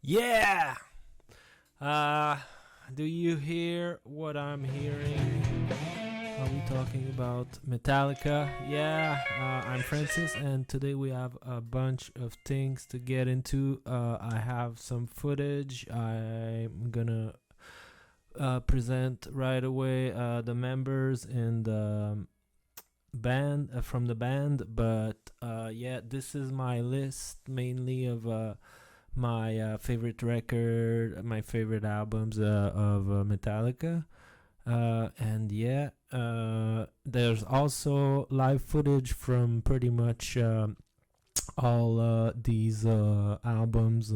Yeah! Uh, do you hear what I'm hearing? Are we talking about Metallica? Yeah, I'm Francis, and today we have a bunch of things to get into. I have some footage. I'm gonna present right away the members and the band from the band, but yeah, this is my list mainly of my favorite record, my favorite albums of Metallica. And yeah, there's also live footage from pretty much all these albums.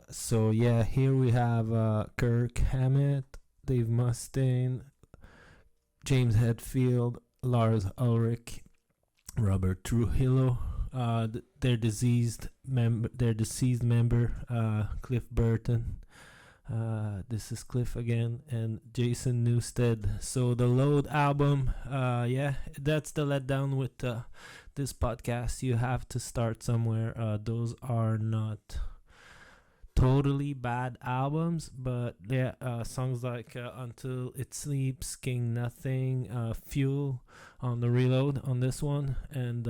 So yeah, here we have Kirk Hammett, Dave Mustaine, James Hetfield, Lars Ulrich, Robert Trujillo, their deceased member, Cliff Burton. This is Cliff again, and Jason Newsted. So the Load album, yeah, that's the letdown with this podcast. You have to start somewhere. Those are not totally bad albums, but yeah, songs like Until It Sleeps, King Nothing, Fuel on the Reload on this one, and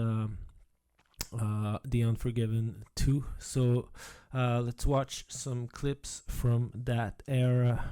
The Unforgiven 2. So let's watch some clips from that era.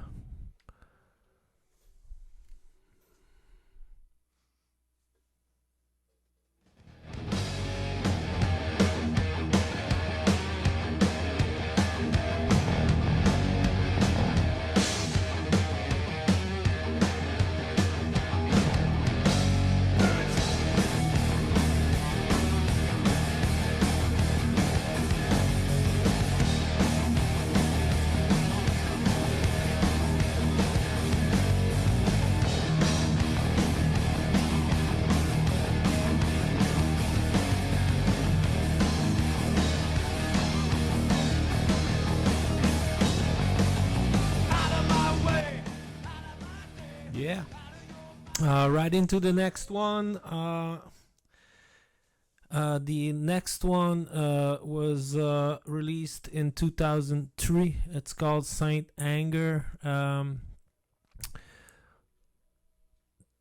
Yeah. Right into the next one. The next one was released in 2003. It's called Saint Anger.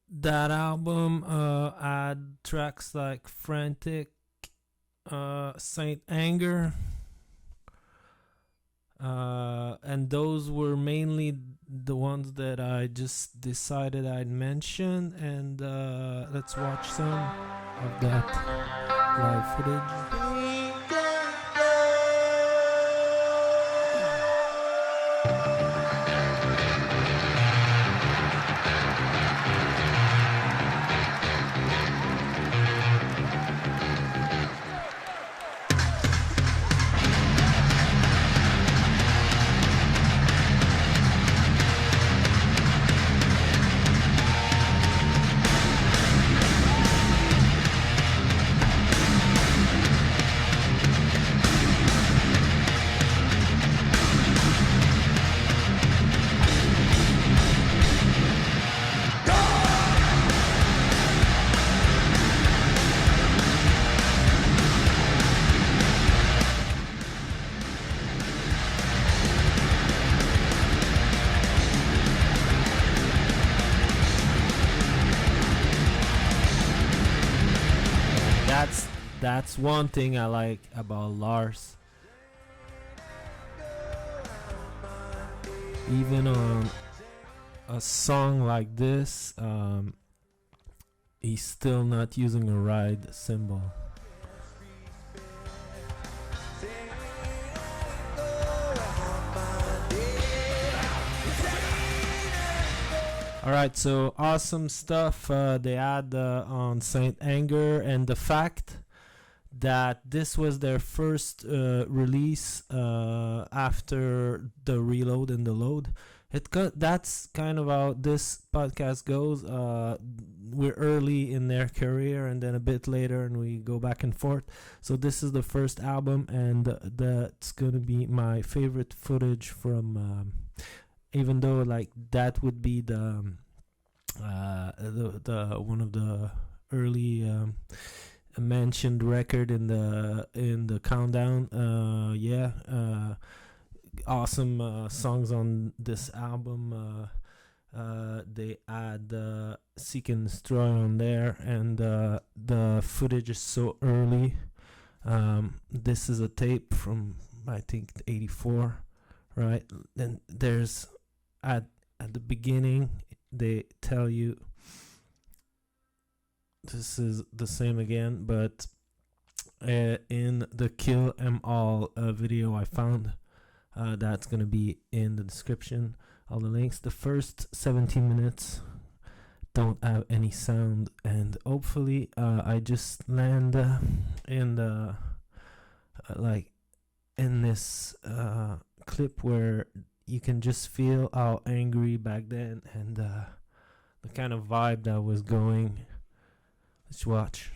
That album had tracks like Frantic, Saint Anger, and those were mainly the ones that I just decided I'd mention. And let's watch some of that live footage. That's one thing I like about Lars. Even on a song like this, he's still not using a ride cymbal. Alright, so awesome stuff they had on Saint Anger, and the fact that this was their first release after the Reload and the Load. That's kind of how this podcast goes. We're early in their career and then a bit later, and we go back and forth. So this is the first album, and that's gonna be my favorite footage from. Even though like that would be the one of the early mentioned record in the countdown. Awesome songs on this album. They add Seek and Destroy on there, and the footage is so early. This is a tape from, I think, '84, right? Then there's at the beginning they tell you this is the same again, but in the Kill 'Em All video I found, that's gonna be in the description, all the links. The first 17 minutes don't have any sound, and hopefully I just land in the in this clip where you can just feel how angry back then, and the kind of vibe that was going. Let's watch.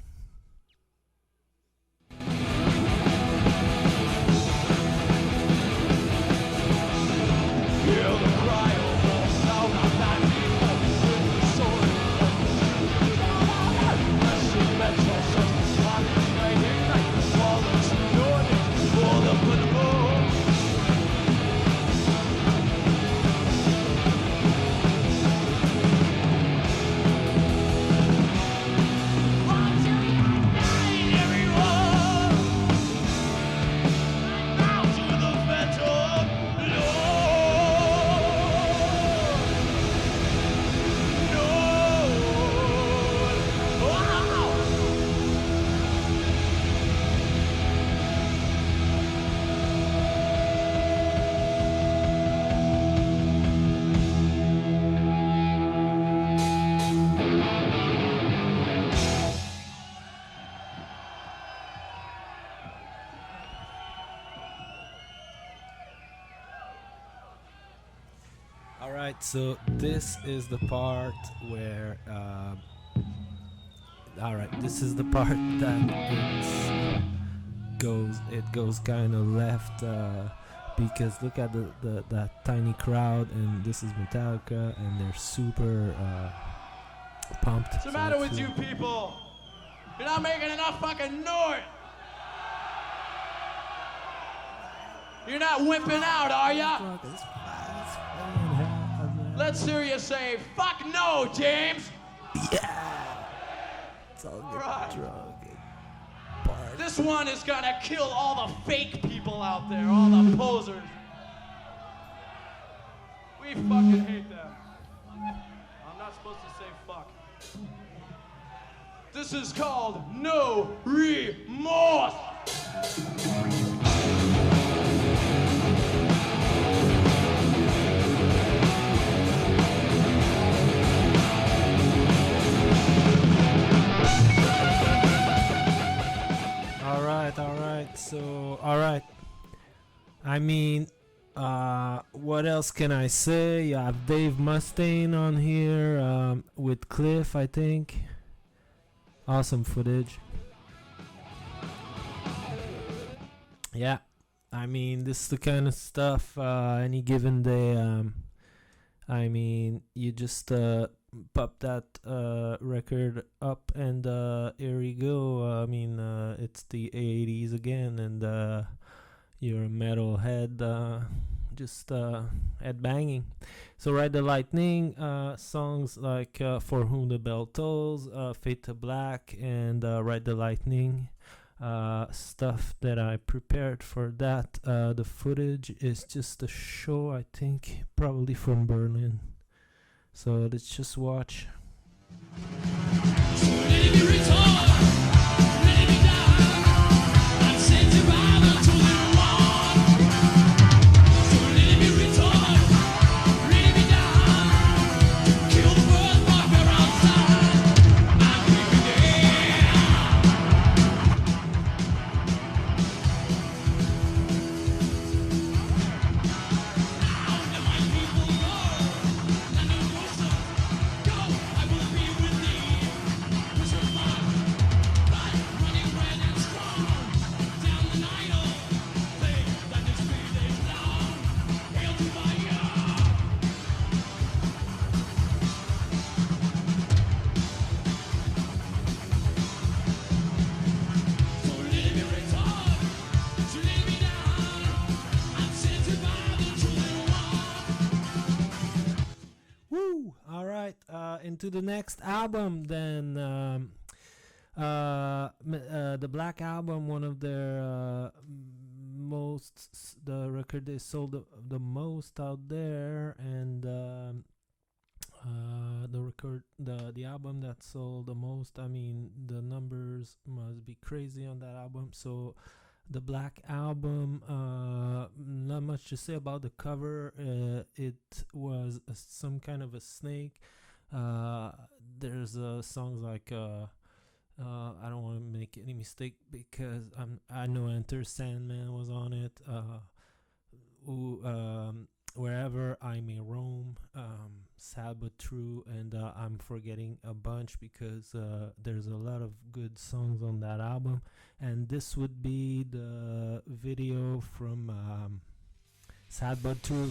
Alright, so this is the part where this is the part that it goes kind of left, because look at that tiny crowd, and this is Metallica, and they're super pumped. What's the matter with you people? You're not making enough fucking noise. You're not wimping out, are ya? Let's hear you say, fuck no, James! Yeah! It's all good. Right. Drug. This one is gonna kill all the fake people out there, all the posers. We fucking hate them. I'm not supposed to say fuck. This is called No Remorse! Alright. I mean, what else can I say? You have Dave Mustaine on here with Cliff, I think. Awesome footage. Yeah, I mean, this is the kind of stuff any given day. I mean, you just pop that record up, and here we go. I mean, it's the 80s again, and you're a metalhead, just head banging. So Ride the Lightning, songs like For Whom the Bell Tolls, Fade to Black, and Ride the Lightning, stuff that I prepared for that. The footage is just a show, I think, probably from Berlin. So let's just watch. into the next album. Then the Black Album, one of their the record they sold the most out there, and the album that sold the most. I mean, the numbers must be crazy on that album. So the Black Album, not much to say about the cover. It was some kind of a snake. There's songs like I don't want to make any mistake because I know Enter Sandman was on it. Wherever I May Roam, Sad But True, and I'm forgetting a bunch because there's a lot of good songs on that album. And this would be the video from Sad But True.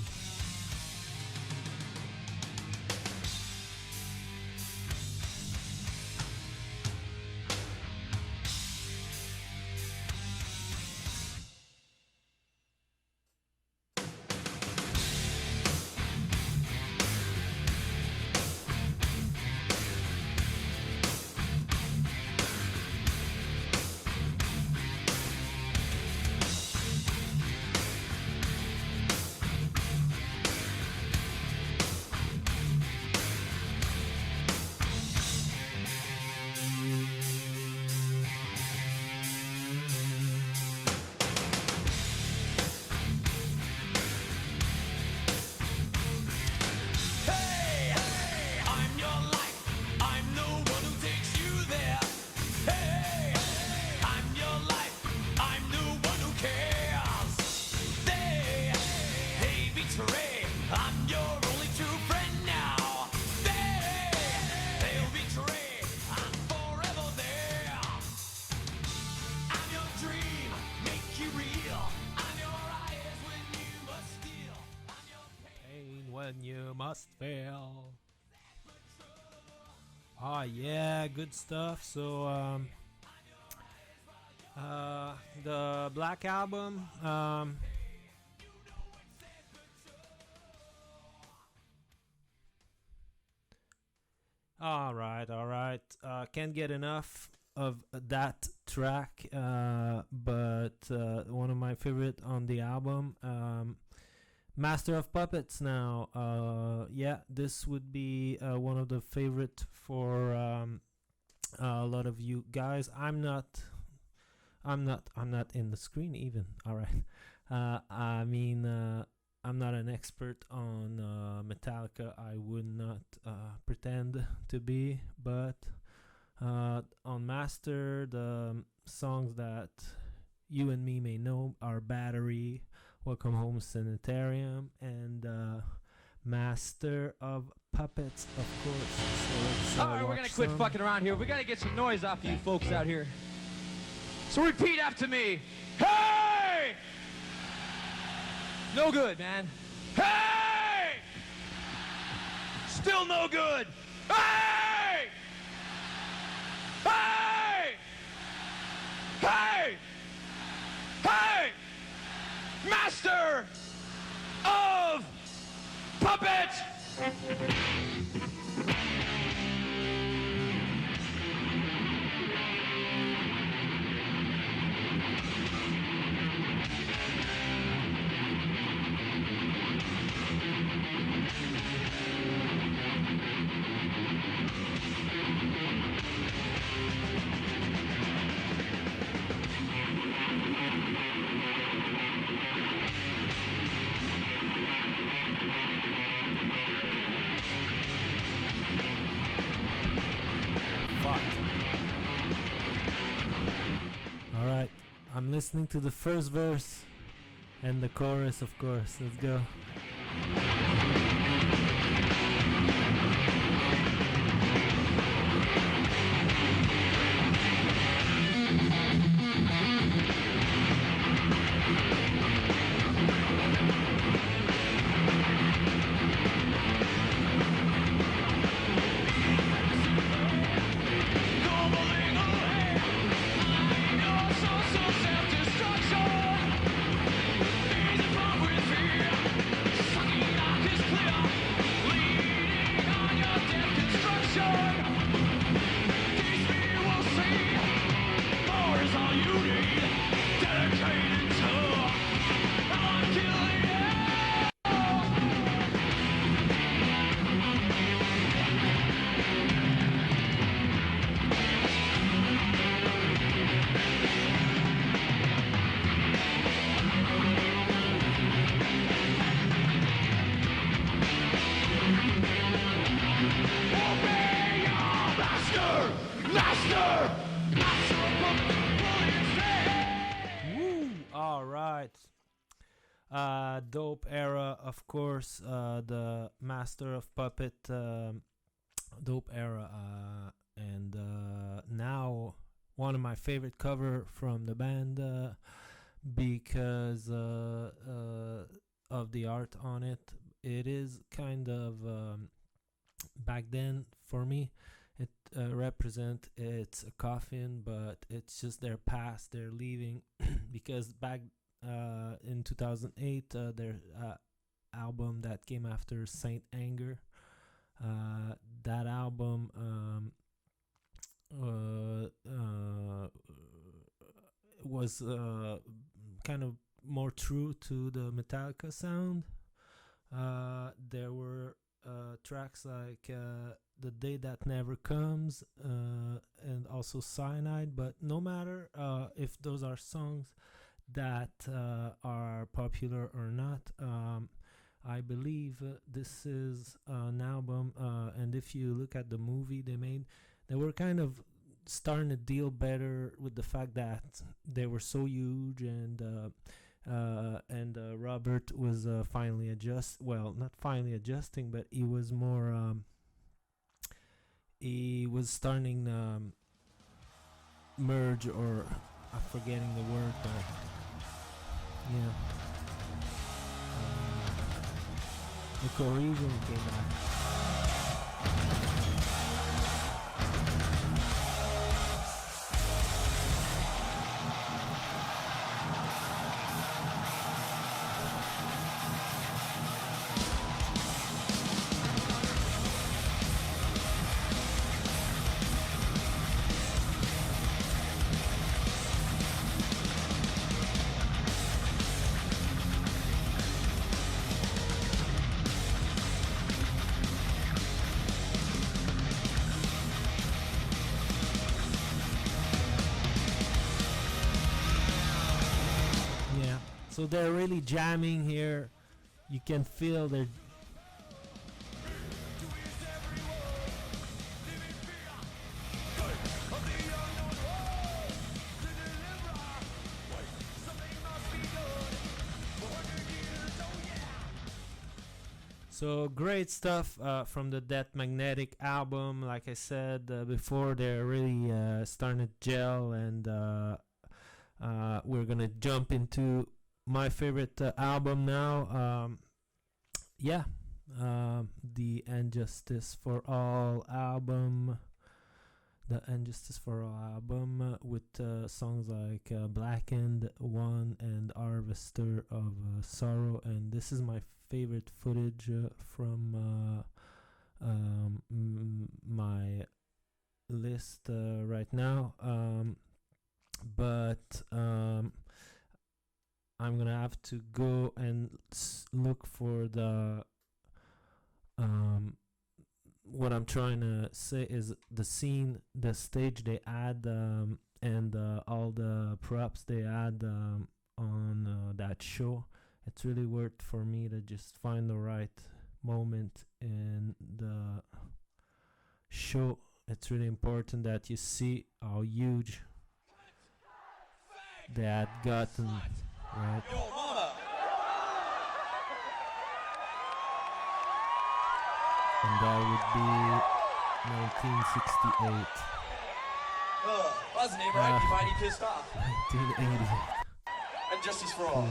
When you must fail. Ah, yeah, good stuff. So the Black Album, all right. Can't get enough of that track, but one of my favorite on the album. Master of Puppets now. Yeah, this would be one of the favorite for a lot of you guys. I'm not in the screen even. All right. I mean, I'm not an expert on Metallica. I would not pretend to be, but on Master, the songs that you and me may know are Battery, Welcome Home Sanitarium, and Master of Puppets, of course. So alright, we're gonna quit fucking around here. We gotta get some noise off of you folks out here. So repeat after me. Hey! No good, man. Hey! Still no good. Hey! Hey! Hey! Hey! Master of Puppets! Alright, I'm listening to the first verse and the chorus, of course. Let's go. Dope era, of course. The Master of Puppet, dope era, and now one of my favorite cover from the band, because of the art on it. It is kind of, back then for me, it represent it's a coffin, but it's just their past. They're leaving because back in 2008, their album that came after Saint Anger. That album was kind of more true to the Metallica sound. There were tracks like The Day That Never Comes, and also Cyanide, but no matter if those are songs that are popular or not, I believe this is an album, and if you look at the movie they made, they were kind of starting to deal better with the fact that they were so huge, and Robert was finally not finally adjusting, but he was more, he was starting merge, or I'm forgetting the word, but yeah, the cohesion came back. Yeah, so they're really jamming here. You can feel they're so great stuff from the Death Magnetic album. Like I said before, they're really starting to gel, and we're gonna jump into my favorite album now. Yeah, the Injustice for All album. The Injustice for All album, with songs like Blackened One and Harvester of Sorrow. And this is my favorite footage from my list right now. But I'm gonna have to go and look for the what I'm trying to say is the scene, the stage they add, and all the props they add on that show. It's really worth for me to just find the right moment in the show. It's really important that you see how huge they had gotten, right? And that would be 1968. Wasn't it, right? You might be pissed off. 1980. And justice for all.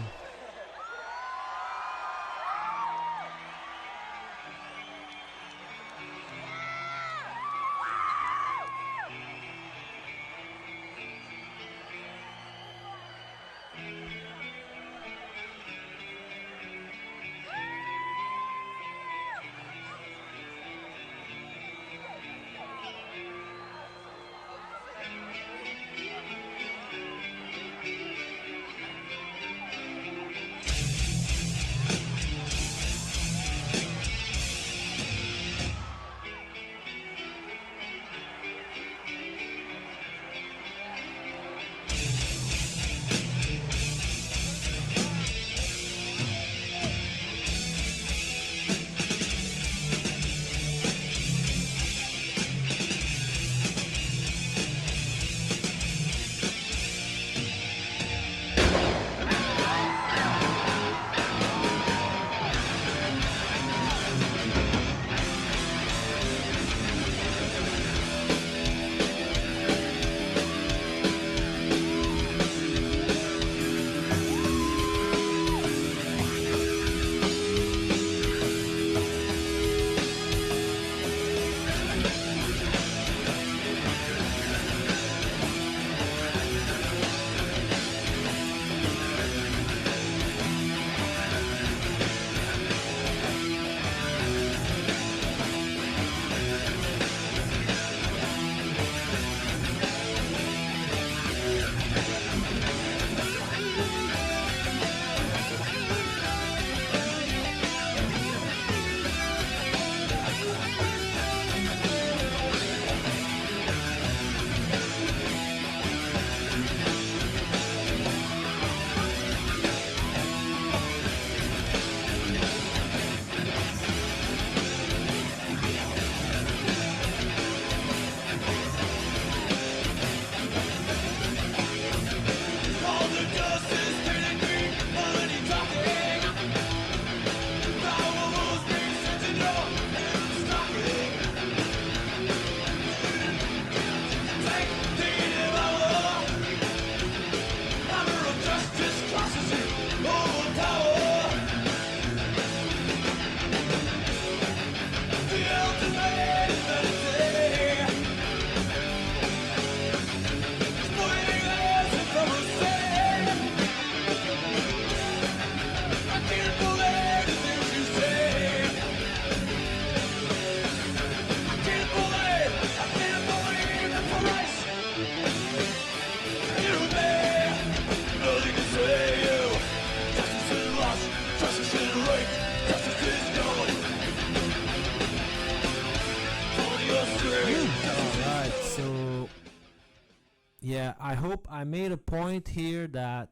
hope I made a point here that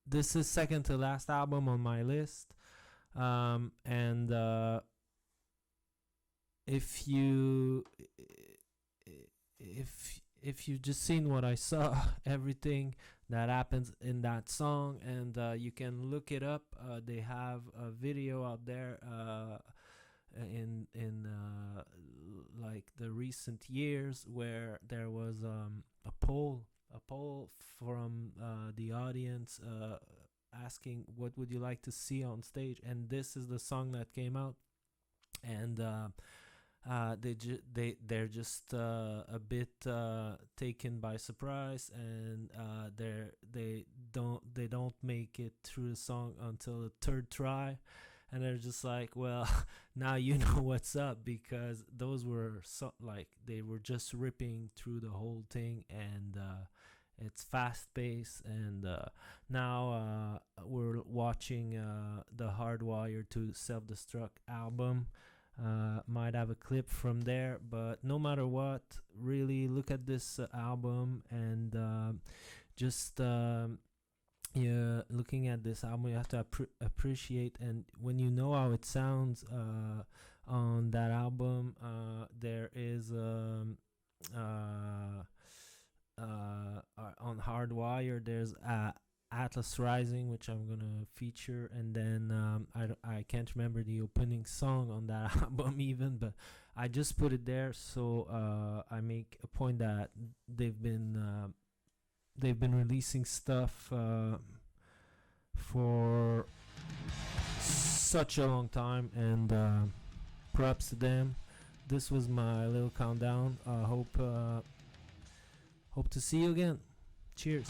this is second to last album on my list. And if you if you just seen what I saw, everything that happens in that song, and you can look it up. They have a video out there in like the recent years where there was a poll from the audience asking what would you like to see on stage, and this is the song that came out. And they're just a bit taken by surprise, and they don't make it through the song until the third try, and they're just like, well, now you know what's up, because those were they were just ripping through the whole thing, and it's fast paced. And now we're watching the Hardwired to Self-Destruct album. Might have a clip from there, but no matter what, really look at this album, and just looking at this album, you have to appreciate. And when you know how it sounds on that album, there is on Hardwire, there's Atlas Rising, which I'm gonna feature, and then I can't remember the opening song on that album even, but I just put it there, so I make a point that they've been releasing stuff for such a long time, and props to them. This was my little countdown. Hope to see you again. Cheers.